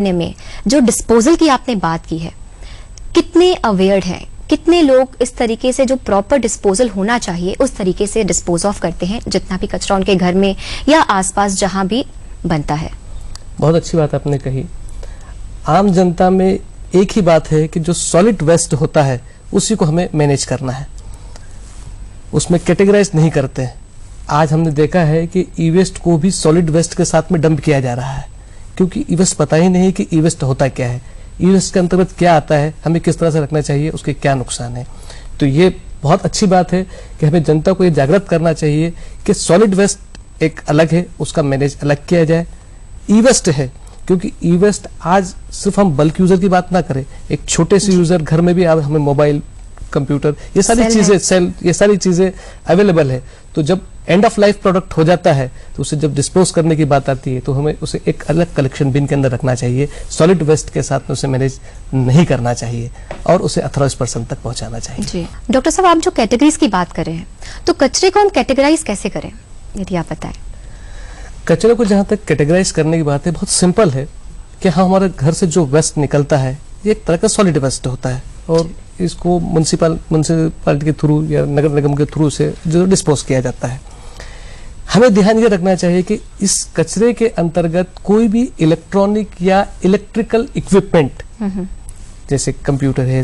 में जो डिस्पोजल की आपने बात की है, कितने अवेयर हैं, कितने लोग इस तरीके से जो प्रॉपर डिस्पोजल होना चाहिए उस तरीके से डिस्पोज ऑफ करते हैं जितना भी कचरा उनके घर में या आसपास जहां भी बनता है? बहुत अच्छी बात आपने कही। आम जनता में एक ही बात है कि जो सॉलिड वेस्ट होता है उसी को हमें मैनेज करना है, उसमें कैटेगराइज नहीं करते हैं। आज हमने देखा है कि ई वेस्ट को भी सॉलिड वेस्ट के साथ में डंप किया जा रहा है, क्योंकि ई वेस्ट पता ही नहीं कि ई वेस्ट होता क्या है, ई वेस्ट के अंतर्गत क्या आता है, हमें किस तरह से रखना चाहिए, उसके क्या नुकसान है। तो ये बहुत अच्छी बात है कि हमें जनता को ये जागृत करना चाहिए कि सॉलिड वेस्ट एक अलग है, उसका मैनेज अलग किया जाए। ई वेस्ट है, क्योंकि ई वेस्ट आज सिर्फ हम बल्क यूजर की बात ना करें, एक छोटे से यूजर घर में भी अब हमें मोबाइल, कंप्यूटर, ये सारी चीजें, सेल, ये सारी चीजें अवेलेबल है। तो जब एंड ऑफ लाइफ प्रोडक्ट हो जाता है तो उसे जब डिस्पोज करने की बात आती है तो हमें उसे एक अलग कलेक्शन बिन के अंदर रखना चाहिए, सॉलिड वेस्ट के साथ में उसे मैनेज नहीं करना चाहिए और उसे अथॉराइज्ड पर्सन तक पहुंचाना चाहिए। जी डॉक्टर साहब, आप जो कैटेगरीज की बात कर रहे हैं तो कचरे को हम कैटेगराइज कैसे करें, यदि आप बताएं? कचरे को जहां तक कैटेगराइज करने की बात है, बहुत सिंपल है कि हाँ, हमारे घर से जो वेस्ट निकलता है ये एक तरह का सॉलिड वेस्ट होता है और इसको म्युनिसिपालिटी के थ्रू या नगर निगम के थ्रू से जो डिस्पोज किया जाता है। हमें ध्यान ये रखना चाहिए कि इस कचरे के अंतर्गत कोई भी इलेक्ट्रॉनिक या इलेक्ट्रिकल इक्विपमेंट जैसे कंप्यूटर है,